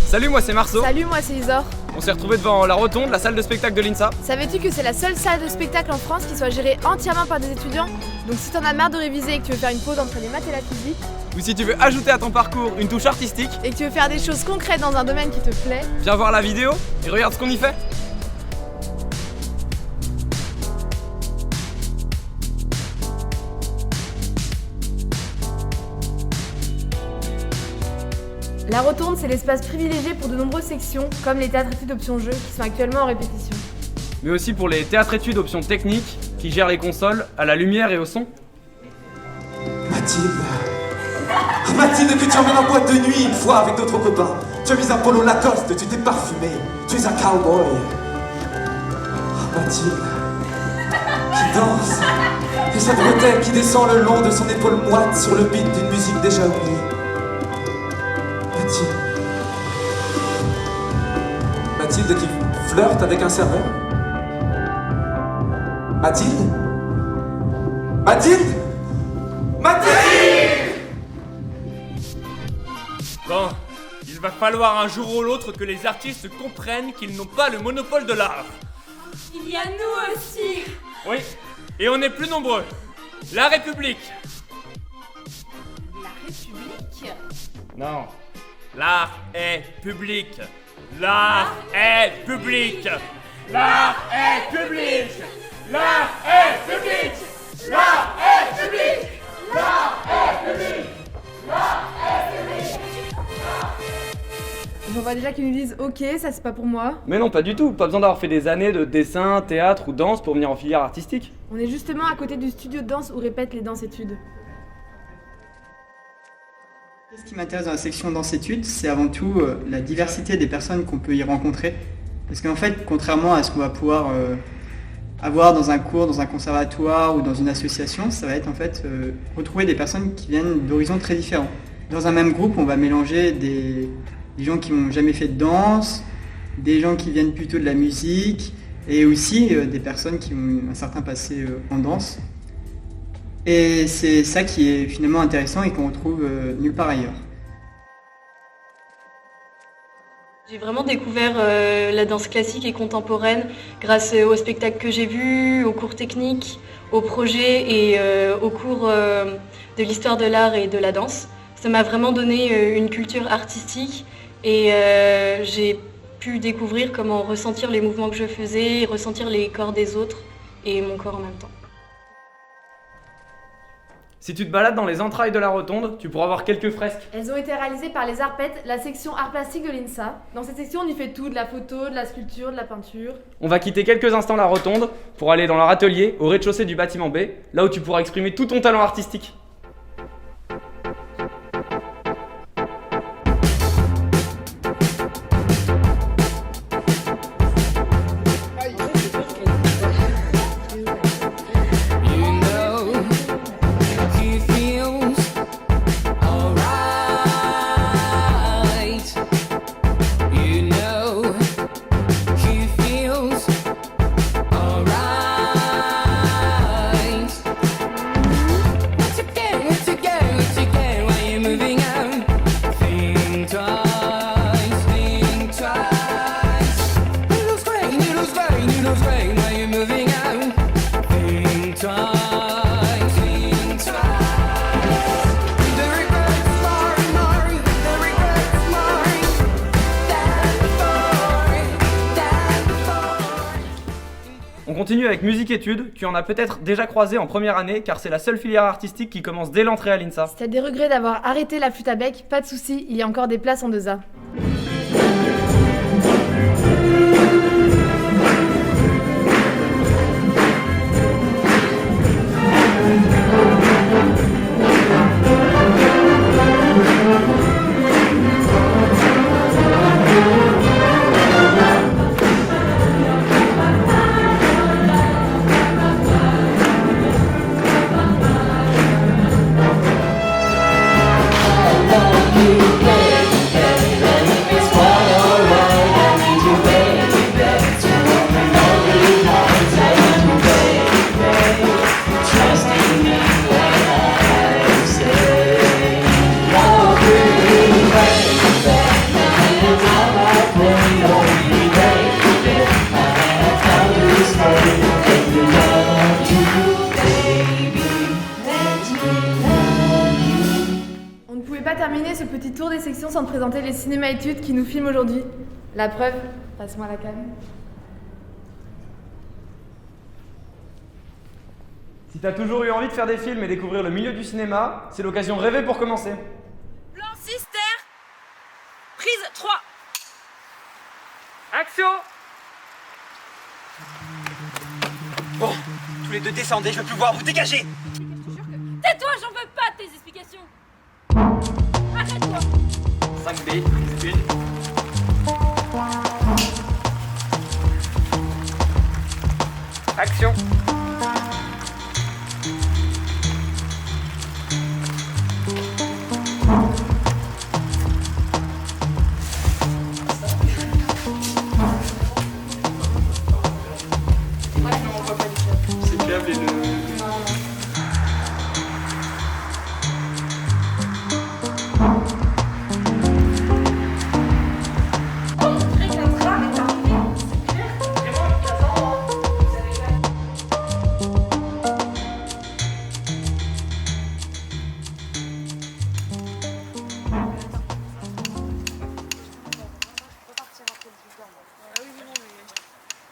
Salut, moi c'est Marceau. Salut, moi c'est Isor. On s'est retrouvés devant la rotonde, la salle de spectacle de l'INSA. Savais-tu que c'est la seule salle de spectacle en France qui soit gérée entièrement par des étudiants? Donc si t'en as marre de réviser et que tu veux faire une pause entre les maths et la physique, Ou si tu veux ajouter à ton parcours une touche artistique, et que tu veux faire des choses concrètes dans un domaine qui te plaît, viens voir la vidéo et regarde ce qu'on y fait. la rotonde c'est l'espace privilégié pour de nombreuses sections, comme les théâtres études option jeux qui sont actuellement en répétition. Mais aussi pour les théâtres études options techniques qui gèrent les consoles à la lumière et au son. Mathilde. Ah, Mathilde, que tu emmènes en boîte de nuit une fois avec d'autres copains. Tu as mis un polo Lacoste, tu t'es parfumé. Tu es un cowboy. Ah, Mathilde. Qui danse. Et sa bretelle qui descend le long de son épaule moite sur le beat d'une musique déjà oubliée. Mathilde. Mathilde qui flirte avec un serveur. Mathilde. Mathilde. Mathilde. Bon, il va falloir un jour ou l'autre que les artistes comprennent qu'ils n'ont pas le monopole de l'art. Il y a nous aussi. Oui, et on est plus nombreux. La République. La République? Non. L'art est public. L'art est public. L'art est public. L'art est public. L'art est public. L'art est public. L'art est public. J'en vois déjà qui nous disent ok, ça c'est pas pour moi. Mais non, pas du tout. Pas besoin d'avoir fait des années de dessin, théâtre ou danse pour venir en filière artistique. On est justement à côté du studio de danse où répètent les danses-études. Ce qui m'intéresse dans la section danse-études, c'est avant tout la diversité des personnes qu'on peut y rencontrer. Parce qu'en fait, contrairement à ce qu'on va pouvoir avoir dans un cours, dans un conservatoire ou dans une association, ça va être en fait retrouver des personnes qui viennent d'horizons très différents. Dans un même groupe, on va mélanger des gens qui n'ont jamais fait de danse, des gens qui viennent plutôt de la musique, et aussi des personnes qui ont un certain passé en danse. Et c'est ça qui est finalement intéressant et qu'on retrouve nulle part ailleurs. J'ai vraiment découvert la danse classique et contemporaine grâce aux spectacles que j'ai vus, aux cours techniques, aux projets et aux cours de l'histoire de l'art et de la danse. Ça m'a vraiment donné une culture artistique et j'ai pu découvrir comment ressentir les mouvements que je faisais, ressentir les corps des autres et mon corps en même temps. Si tu te balades dans les entrailles de la rotonde, tu pourras voir quelques fresques. Elles ont été réalisées par les Arpètes, la section art plastique de l'INSA. Dans cette section, on y fait tout, de la photo, de la sculpture, de la peinture. On va quitter quelques instants la rotonde pour aller dans leur atelier au rez-de-chaussée du bâtiment B, là où tu pourras exprimer tout ton talent artistique. On continue avec musique-études, tu en as peut-être déjà croisé en première année car c'est la seule filière artistique qui commence dès l'entrée à l'INSA. Si t'as des regrets d'avoir arrêté la flûte à bec, pas de soucis, il y a encore des places en 2A. You terminer ce petit tour des sections sans te présenter les cinéma-études qui nous filment aujourd'hui. La preuve, passe-moi la cam. Si t'as toujours eu envie de faire des films et découvrir le milieu du cinéma, c'est l'occasion rêvée pour commencer. Plan Sister. Prise 3. Action! Bon, tous les deux descendez, je veux plus voir, vous dégagez! Tais-toi, j'en veux pas de tes explications. Arrête-toi. 5B, 1. Action! C'est câble et le...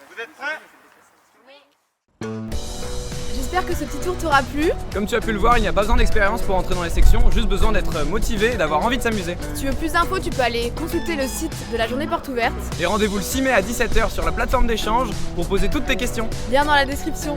Vous êtes prêts? J'espère que ce petit tour t'aura plu. Comme tu as pu le voir, il n'y a pas besoin d'expérience pour entrer dans les sections, juste besoin d'être motivé et d'avoir envie de s'amuser. Si tu veux plus d'infos, tu peux aller consulter le site de la journée porte ouverte. Et rendez-vous le 6 mai à 17h sur la plateforme d'échange pour poser toutes tes questions. Lien dans la description.